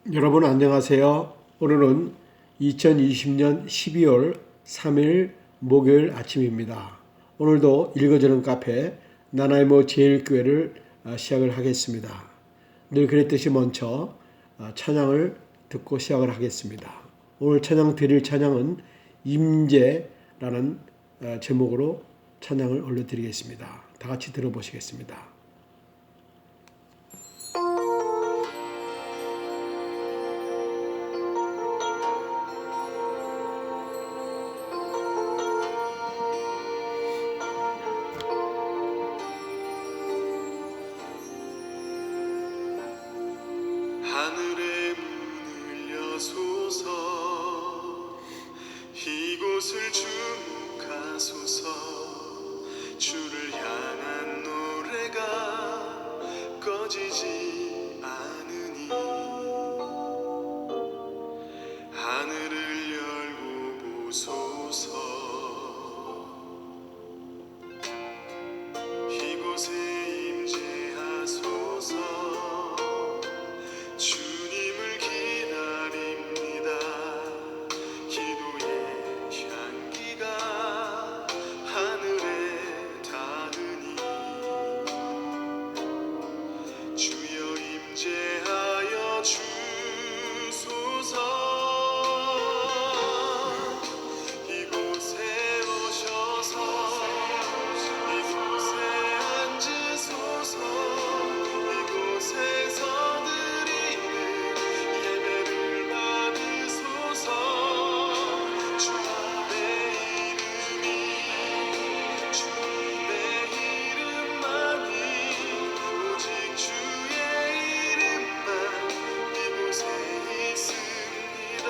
여러분 안녕하세요. 오늘은 2020년 12월 3일 목요일 아침입니다. 오늘도 읽어주는 카페 나나이모 제일교회를 시작을 하겠습니다. 늘 그랬듯이 먼저 찬양을 듣고 시작을 하겠습니다. 오늘 찬양 드릴 찬양은 임재라는 제목으로 찬양을 올려드리겠습니다. 다 같이 들어보시겠습니다. 하늘의 문을 여소서, 이곳을 주목하소서. 주를 향한 노래가 꺼지지 않으니 하늘을 열고 보소서. 이곳에 임재하소서. 주님을 기다립니다. 기도의 향기가 하늘에 닿으니 주여 임재하여 주소서. 이곳에 오셔서 이곳에 앉으소서. 이곳에서 드리는 예배를 받으소서. 주님의 이름이 주님의 이름만이 오직 주의 이름만 이곳에 있습니다.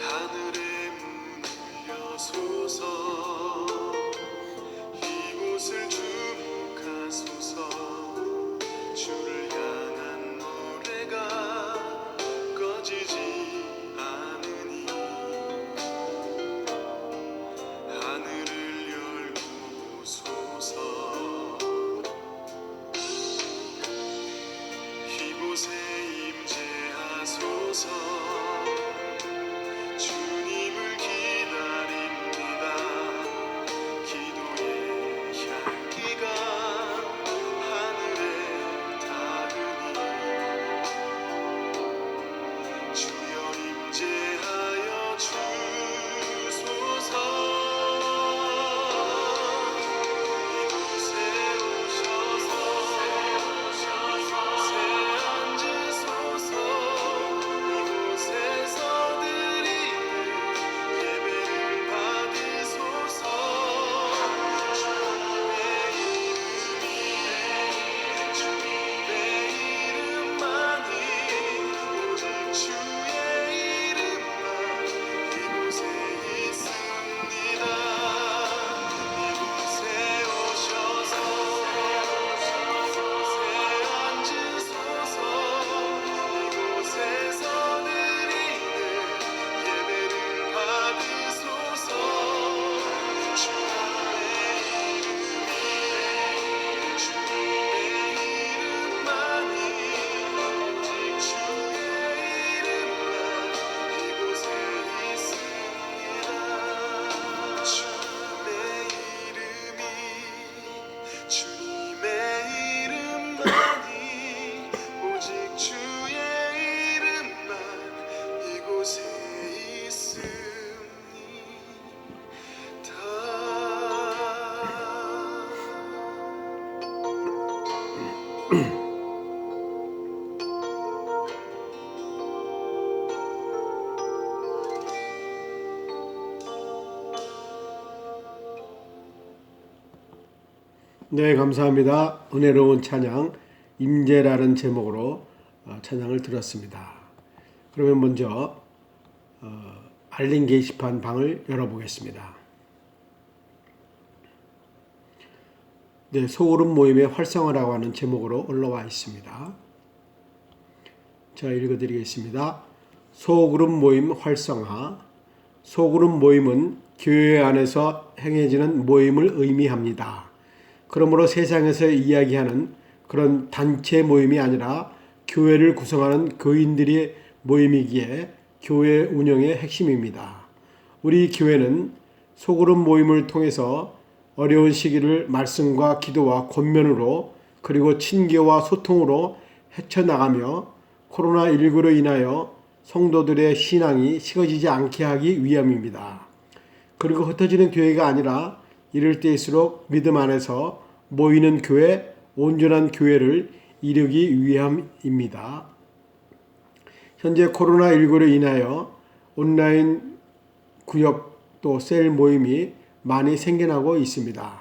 하늘의 문을 여소서, 이곳을 주목하소서. 주를 향한 노래가 꺼지지 않으니 하늘을 열고 보소서. 이곳에 임재하소서. 주님을 기다립니다. 기도의 향기가 하늘에 닿으니 주여 임재하여 주소서. 이곳에 오셔서 이곳에 앉으소서. 이곳에서 드리는 예배를 받으소서. 주님의 이름만이 오직 주의 이름만 이곳에 있습니다. 이곳에 오셔서 이곳에 앉으소서. 이곳에서 드리는 예배를 받으소서. 주님의 이름만이 오직 주의 이름만 이곳에 있습니다. 주님의 이름만이 오직 주의 이름만 이곳에 있습니다. 네, 감사합니다. 은혜로운 찬양 임재라는 제목으로 찬양을 들었습니다. 그러면 먼저 알림 게시판 방을 열어보겠습니다. 네, 소그룹 모임의 활성화라고 하는 제목으로 올라와 있습니다. 제가 읽어드리겠습니다. 소그룹 모임 활성화. 소그룹 모임은 교회 안에서 행해지는 모임을 의미합니다. 그러므로 세상에서 이야기하는 그런 단체 모임이 아니라 교회를 구성하는 교인들의 모임이기에 교회 운영의 핵심입니다. 우리 교회는 소그룹 모임을 통해서 어려운 시기를 말씀과 기도와 권면으로 그리고 친교와 소통으로 헤쳐나가며 코로나19로 인하여 성도들의 신앙이 식어지지 않게 하기 위함입니다. 그리고 흩어지는 교회가 아니라 이럴 때일수록 믿음 안에서 모이는 교회, 온전한 교회를 이루기 위함입니다. 현재 코로나19로 인하여 온라인 구역 또 셀 모임이 많이 생겨나고 있습니다.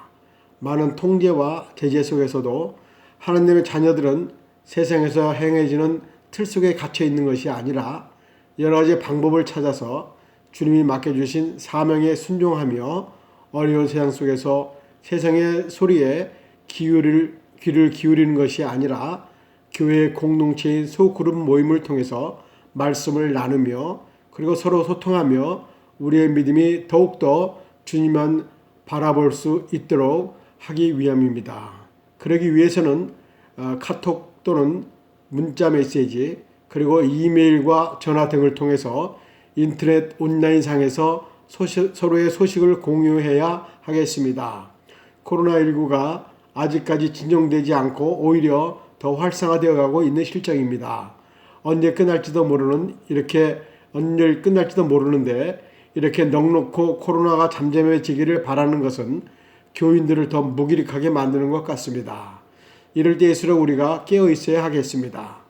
많은 통제와 제재 속에서도 하나님의 자녀들은 세상에서 행해지는 틀 속에 갇혀 있는 것이 아니라 여러 가지 방법을 찾아서 주님이 맡겨주신 사명에 순종하며 어려운 세상 속에서 세상의 소리에 귀를 기울이는 것이 아니라 교회의 공동체인 소그룹 모임을 통해서 말씀을 나누며 그리고 서로 소통하며 우리의 믿음이 더욱더 주님만 바라볼 수 있도록 하기 위함입니다. 그러기 위해서는 카톡 또는 문자 메시지 그리고 이메일과 전화 등을 통해서 인터넷 온라인상에서 서로의 소식을 공유해야 하겠습니다. 코로나19가 아직까지 진정되지 않고 오히려 더 활성화되어 가고 있는 실정입니다. 언제 끝날지도 모르는데 이렇게 넉넉고 코로나가 잠잠해지기를 바라는 것은 교인들을 더 무기력하게 만드는 것 같습니다. 이럴 때일수록 우리가 깨어 있어야 하겠습니다.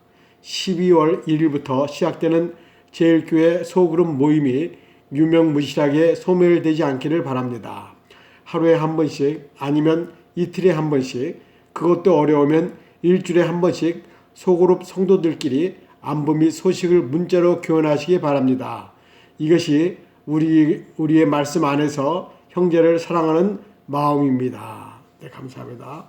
12월 1일부터 시작되는 제일교회 소그룹 모임이 유명무실하게 소멸되지 않기를 바랍니다. 하루에 한 번씩 아니면 이틀에 한 번씩 그것도 어려우면 일주일에 한 번씩 소그룹 성도들끼리 안부 및 소식을 문자로 교환하시기 바랍니다. 이것이 우리의 말씀 안에서 형제를 사랑하는 마음입니다. 네, 감사합니다.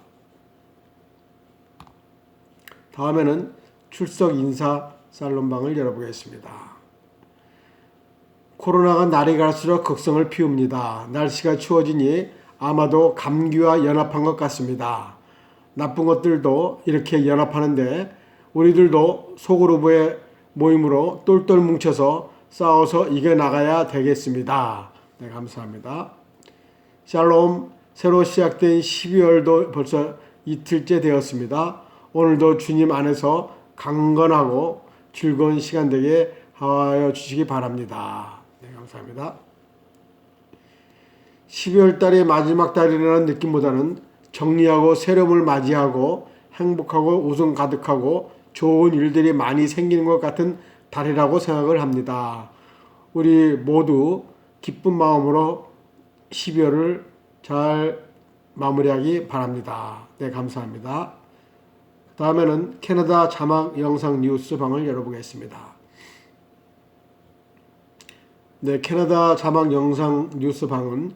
다음에는 출석 인사 살롬방을 열어보겠습니다. 코로나가 날이 갈수록 극성을 피웁니다. 날씨가 추워지니 아마도 감기와 연합한 것 같습니다. 나쁜 것들도 이렇게 연합하는데 우리들도 소그룹의 모임으로 똘똘 뭉쳐서 싸워서 이겨나가야 되겠습니다. 네, 감사합니다. 샬롬, 새로 시작된 12월도 벌써 이틀째 되었습니다. 오늘도 주님 안에서 강건하고 즐거운 시간 되게 하여 주시기 바랍니다. 네, 감사합니다. 12월 달의 마지막 달이라는 느낌보다는 정리하고 새로움을 맞이하고 행복하고 웃음 가득하고 좋은 일들이 많이 생기는 것 같은 달이라고 생각을 합니다. 우리 모두 기쁜 마음으로 12월을 잘 마무리하기 바랍니다. 네, 감사합니다. 다음에는 캐나다 자막 영상 뉴스 방을 열어보겠습니다. 네, 캐나다 자막 영상 뉴스 방은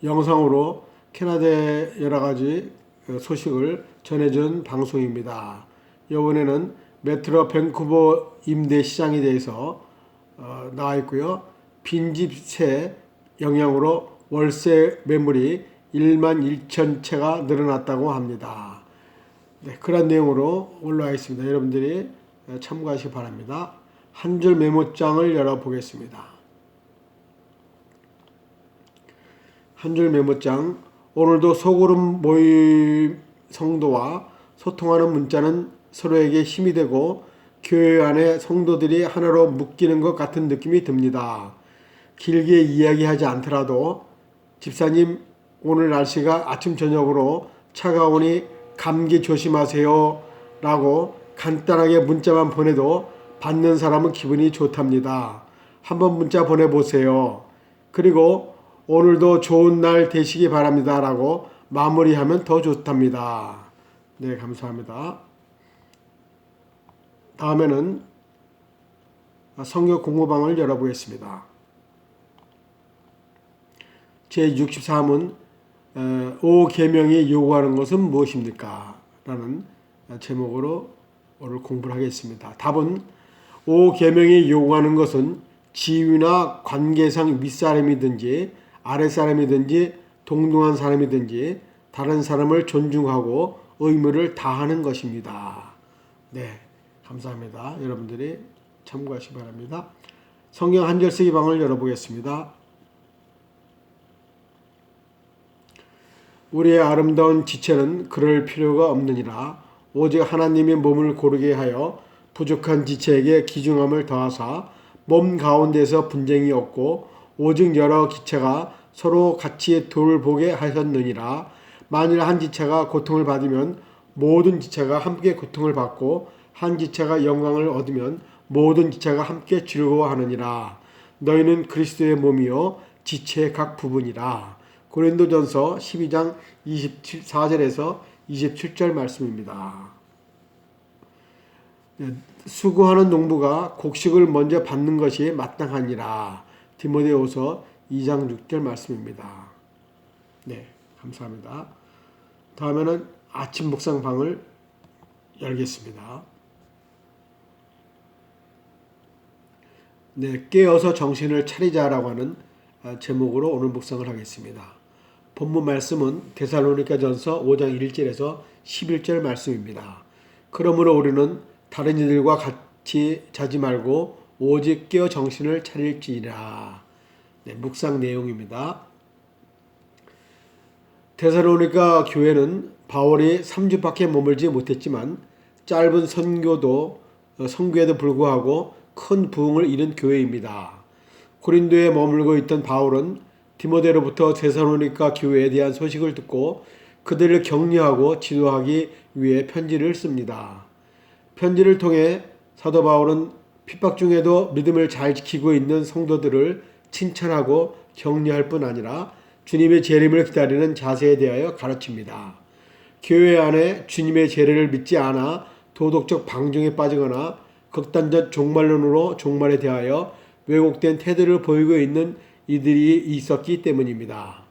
영상으로 캐나다의 여러 가지 소식을 전해준 방송입니다. 이번에는 메트로 밴쿠버 임대 시장에 대해서 나와 있고요. 빈집세 영향으로 월세 매물이 11,000채가 늘어났다고 합니다. 네, 그런 내용으로 올라와 있습니다. 여러분들이 참고하시기 바랍니다. 한 줄 메모장을 열어보겠습니다. 한 줄 메모장. 오늘도 소그룹 모임 성도와 소통하는 문자는 서로에게 힘이 되고 교회 안에 성도들이 하나로 묶이는 것 같은 느낌이 듭니다. 길게 이야기하지 않더라도 집사님 오늘 날씨가 아침 저녁으로 차가우니 감기 조심하세요 라고 간단하게 문자만 보내도 받는 사람은 기분이 좋답니다. 한번 문자 보내보세요. 그리고 오늘도 좋은 날 되시기 바랍니다 라고 마무리하면 더 좋답니다. 네, 감사합니다. 다음에는 성경 공부방을 열어보겠습니다. 제63은 오 계명이 요구하는 것은 무엇입니까? 라는 제목으로 오늘 공부를 하겠습니다. 답은 오 계명이 요구하는 것은 지위나 관계상 윗사람이든지 아랫사람이든지 동등한 사람이든지 다른 사람을 존중하고 의무를 다하는 것입니다. 네, 감사합니다. 여러분들이 참고하시기 바랍니다. 성경 한절 쓰기 방을 열어보겠습니다. 우리의 아름다운 지체는 그럴 필요가 없느니라. 오직 하나님이 몸을 고르게 하여 부족한 지체에게 기중함을 더하사 몸 가운데서 분쟁이 없고 오직 여러 지체가 서로 같이 돌보게 하셨느니라. 만일 한 지체가 고통을 받으면 모든 지체가 함께 고통을 받고 한 지체가 영광을 얻으면 모든 지체가 함께 즐거워하느니라. 너희는 그리스도의 몸이요 지체의 각 부분이라. 고린도전서 12장 24절에서 27절 말씀입니다. 수고하는 농부가 곡식을 먼저 받는 것이 마땅하니라. 디모데후서 2장 6절 말씀입니다. 네, 감사합니다. 다음에는 아침 묵상방을 열겠습니다. 네, 깨어서 정신을 차리자라고 하는 제목으로 오늘 묵상을 하겠습니다. 본문 말씀은 데살로니가전서 5장 1절에서 11절 말씀입니다. 그러므로 우리는 다른 이들과 같이 자지 말고 오직 깨어 정신을 차릴지니라. 네, 묵상 내용입니다. 데살로니가 교회는 바울이 3주밖에 머물지 못했지만 짧은 선교에도 불구하고 큰 부흥을 이룬 교회입니다. 고린도에 머물고 있던 바울은 디모데로부터 데살로니가 교회에 대한 소식을 듣고 그들을 격려하고 지도하기 위해 편지를 씁니다. 편지를 통해 사도 바울은 핍박 중에도 믿음을 잘 지키고 있는 성도들을 칭찬하고 격려할 뿐 아니라 주님의 재림을 기다리는 자세에 대하여 가르칩니다. 교회 안에 주님의 재림을 믿지 않아 도덕적 방종에 빠지거나 극단적 종말론으로 종말에 대하여 왜곡된 태도를 보이고 있는 이들이 있었기 때문입니다.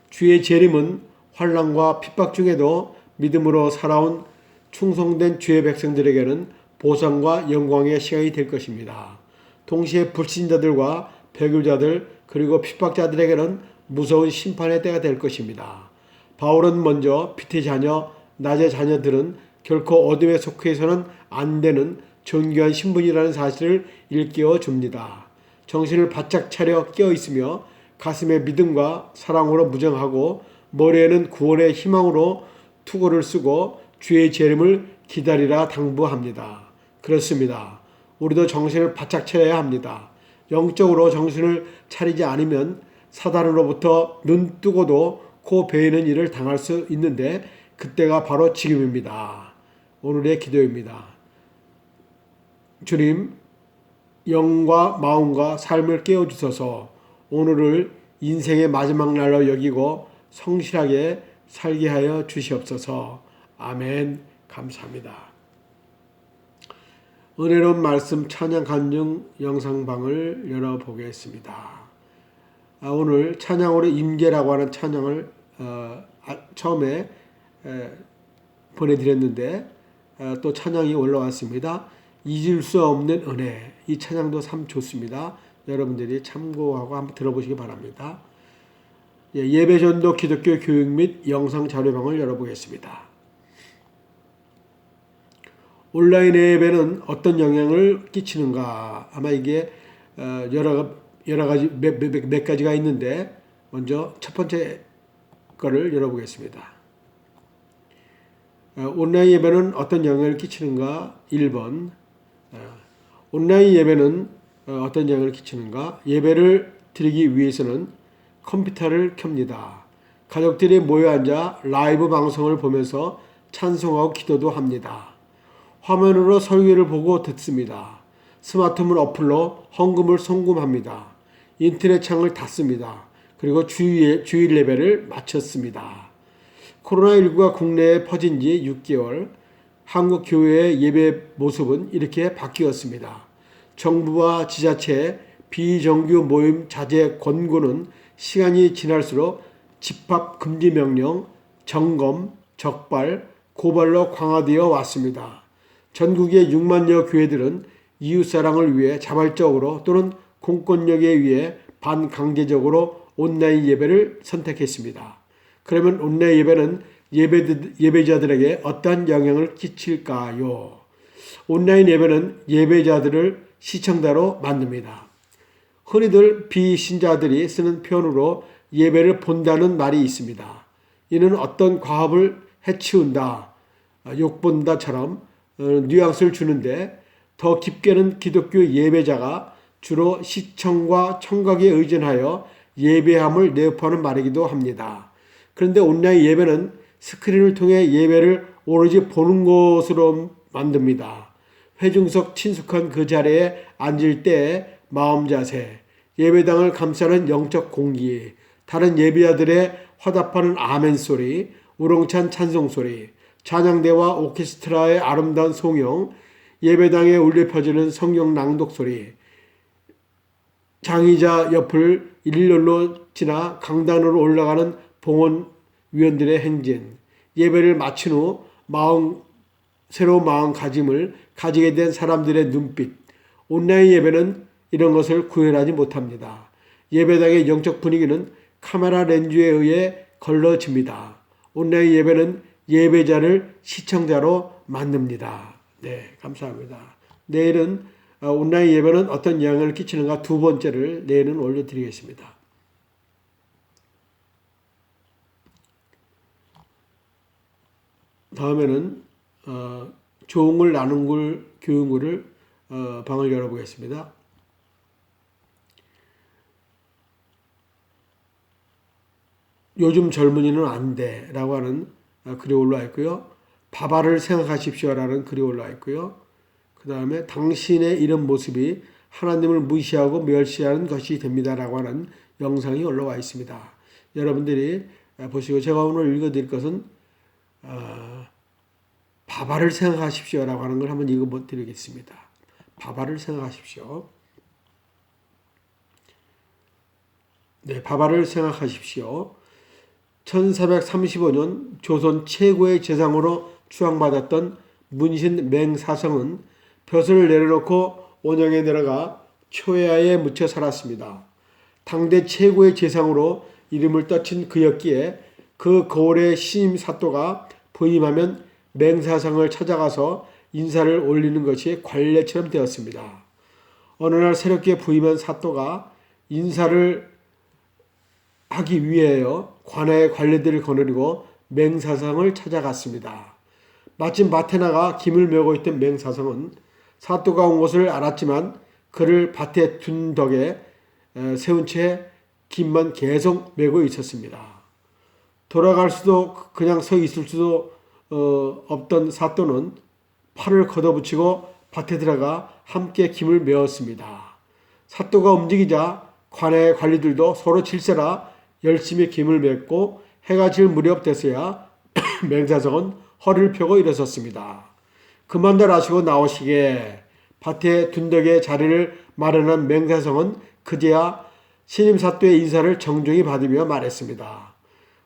주의 재림은 환난과 핍박 중에도 믿음으로 살아온 충성된 주의 백성들에게는 보상과 영광의 시간이 될 것입니다. 동시에 불신자들과 배교자들 그리고 핍박자들에게는 무서운 심판의 때가 될 것입니다. 바울은 먼저 빛의 자녀, 낮의 자녀들은 결코 어둠에 속해서는 안 되는 존귀한 신분이라는 사실을 일깨워 줍니다. 정신을 바짝 차려 깨어 있으며 가슴에 믿음과 사랑으로 무정하고 머리에는 구원의 희망으로 투구를 쓰고 주의 재림을 기다리라 당부합니다. 그렇습니다. 우리도 정신을 바짝 차려야 합니다. 영적으로 정신을 차리지 않으면 사단으로부터 눈 뜨고도 코 베이는 일을 당할 수 있는데 그때가 바로 지금입니다. 오늘의 기도입니다. 주님, 영과 마음과 삶을 깨워주셔서 오늘을 인생의 마지막 날로 여기고 성실하게 살게 하여 주시옵소서. 아멘. 감사합니다. 은혜로운 말씀 찬양 간증 영상방을 열어보겠습니다. 오늘 찬양으로 임재라고 하는 찬양을 처음에 보내드렸는데 또 찬양이 올라왔습니다. 잊을 수 없는 은혜. 이 찬양도 참 좋습니다. 여러분들이 참고하고 한번 들어보시기 바랍니다. 예배전도 기독교 교육 및 영상 자료방을 열어보겠습니다. 온라인 예배는 어떤 영향을 끼치는가? 아마 이게 여러 가지 몇 가지가 있는데 먼저 첫 번째 거를 열어보겠습니다. 온라인 예배는 어떤 영향을 끼치는가? 1번. 온라인 예배는 어떤 영향을 끼치는가? 예배를 드리기 위해서는 컴퓨터를 켭니다. 가족들이 모여 앉아 라이브 방송을 보면서 찬송하고 기도도 합니다. 화면으로 설교를 보고 듣습니다. 스마트폰 어플로 헌금을 송금합니다. 인터넷 창을 닫습니다. 그리고 주일 예배를 마쳤습니다. 코로나19가 국내에 퍼진 지 6개월, 한국 교회의 예배 모습은 이렇게 바뀌었습니다. 정부와 지자체 비정규 모임 자제 권고는 시간이 지날수록 집합 금지 명령, 점검, 적발, 고발로 강화되어 왔습니다. 전국의 6만여 교회들은 이웃사랑을 위해 자발적으로 또는 공권력에 의해 반강제적으로 온라인 예배를 선택했습니다. 그러면 온라인 예배는 예배자들에게 어떠한 영향을 끼칠까요? 온라인 예배는 예배자들을 시청자로 만듭니다. 흔히들 비신자들이 쓰는 표현으로 예배를 본다는 말이 있습니다. 이는 어떤 과업을 해치운다, 욕본다처럼 뉘앙스를 주는데 더 깊게는 기독교 예배자가 주로 시청과 청각에 의존하여 예배함을 내포하는 말이기도 합니다. 그런데 온라인 예배는 스크린을 통해 예배를 오로지 보는 것으로 만듭니다. 회중석 친숙한 그 자리에 앉을 때의 마음 자세, 예배당을 감싸는 영적 공기, 다른 예배자들의 화답하는 아멘 소리, 우렁찬 찬송 소리, 찬양대와 오케스트라의 아름다운 송영, 예배당에 울려 퍼지는 성경 낭독 소리, 장의자 옆을 일렬로 지나 강단으로 올라가는 봉헌 위원들의 행진, 예배를 마친 후 새로운 마음가짐을 가지게 된 사람들의 눈빛, 온라인 예배는 이런 것을 구현하지 못합니다. 예배당의 영적 분위기는 카메라 렌즈에 의해 걸러집니다. 온라인 예배는 예배자를 시청자로 만듭니다. 네, 감사합니다. 내일은 온라인 예배는 어떤 영향을 끼치는가 두 번째를 내일은 올려드리겠습니다. 다음에는 조응을 나눈 교훈을 방을 열어보겠습니다. 요즘 젊은이는 안 돼 라고 하는 글이 올라와 있고요. 바바를 생각하십시오 라는 글이 올라와 있고요. 그 다음에 당신의 이런 모습이 하나님을 무시하고 멸시하는 것이 됩니다 라고 하는 영상이 올라와 있습니다. 여러분들이 보시고 제가 오늘 읽어드릴 것은 바바를 생각하십시오 라고 하는 걸 한번 읽어드리겠습니다. 바바를 생각하십시오. 네, 바바를 생각하십시오. 1435년 조선 최고의 재상으로 추앙받았던 문신 맹사성은 벼슬을 내려놓고 원형에 내려가 초야에 묻혀 살았습니다. 당대 최고의 재상으로 이름을 떠친 그였기에 그 거울의 신임 사또가 부임하면 맹사성을 찾아가서 인사를 올리는 것이 관례처럼 되었습니다. 어느 날 새롭게 부임한 사또가 인사를 하기 위하여 관아의 관리들을 거느리고 맹사성을 찾아갔습니다. 마침 밭에 나가 김을 메고 있던 맹사성은 사또가 온 것을 알았지만 그를 밭에 둔 덕에 세운 채 김만 계속 메고 있었습니다. 돌아갈 수도 그냥 서 있을 수도 없던 사또는 팔을 걷어붙이고 밭에 들어가 함께 김을 메었습니다. 사또가 움직이자 관의 관리들도 서로 질세라 열심히 김을 맺고 해가 질 무렵 됐어야 맹사성은 허리를 펴고 일어섰습니다. 그만들 하시고 나오시게. 밭에 둔덕에 자리를 마련한 맹사성은 그제야 신임 사또의 인사를 정중히 받으며 말했습니다.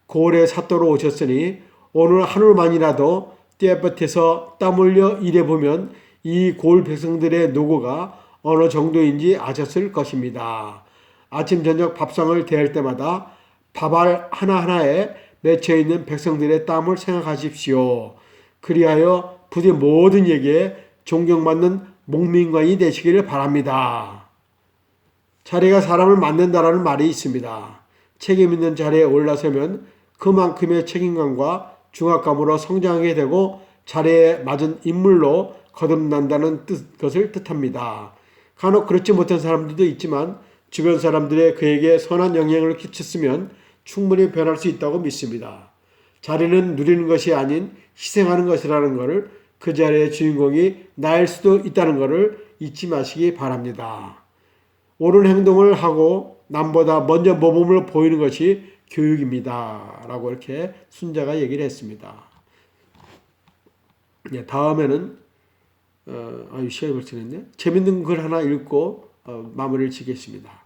고을의 사또로 오셨으니 오늘 하루만이라도 떼밭에서 땀 흘려 일해보면 이 고을 백성들의 노고가 어느 정도인지 아셨을 것입니다. 아침 저녁 밥상을 대할 때마다 밥알 하나하나에 맺혀있는 백성들의 땀을 생각하십시오. 그리하여 부디 모든 얘기에 존경받는 목민관이 되시기를 바랍니다. 자리가 사람을 만든다라는 말이 있습니다. 책임 있는 자리에 올라서면 그만큼의 책임감과 중압감으로 성장하게 되고 자리에 맞은 인물로 거듭난다는 것을 뜻합니다. 간혹 그렇지 못한 사람들도 있지만 주변 사람들의 그에게 선한 영향을 끼쳤으면 충분히 변할 수 있다고 믿습니다. 자리는 누리는 것이 아닌 희생하는 것이라는 것을 그 자리의 주인공이 나일 수도 있다는 것을 잊지 마시기 바랍니다. 옳은 행동을 하고 남보다 먼저 모범을 보이는 것이 교육입니다. 라고 이렇게 순자가 얘기를 했습니다. 네, 다음에는 시간이 벌써 됐네. 재밌는 글 하나 읽고 마무리를 짓겠습니다.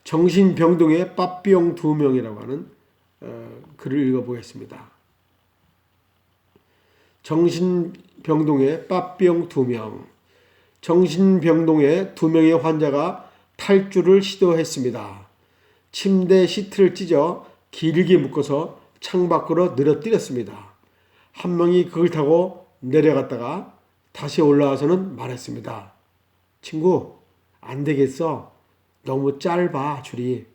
정신병동의 빠삐용 2명이라고 하는 글을 읽어보겠습니다. 정신병동의 빠삐용 2명. 정신병동의 2명의 환자가 탈주를 시도했습니다. 침대 시트를 찢어 길게 묶어서 창밖으로 늘어뜨렸습니다. 한 명이 그걸 타고 내려갔다가 다시 올라와서는 말했습니다. 친구, 안 되겠어. 너무 짧아, 줄이.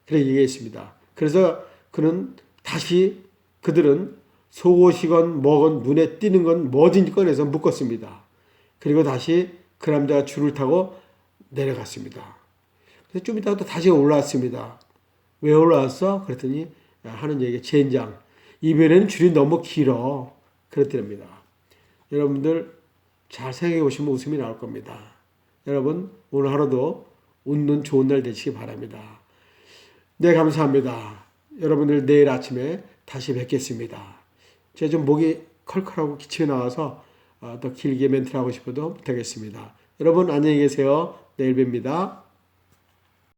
그렇게 얘기했습니다. 그래서 그들은 속옷이건 뭐건 눈에 띄는 건 뭐든지 꺼내서 묶었습니다. 그리고 다시 그 남자가 줄을 타고 내려갔습니다. 그래서 좀 이따가 또 다시 올라왔습니다. 왜 올라왔어? 그랬더니 하는 얘기가 젠장. 이번에는 줄이 너무 길어. 그랬답니다. 여러분들 잘 생각해 보시면 웃음이 나올 겁니다. 여러분 오늘 하루도 웃는 좋은 날 되시기 바랍니다. 네, 감사합니다. 여러분들 내일 아침에 다시 뵙겠습니다. 제가 좀 목이 컬컬하고 기침이 나와서 더 길게 멘트를 하고 싶어도 못하겠습니다. 여러분 안녕히 계세요. 내일 뵙니다.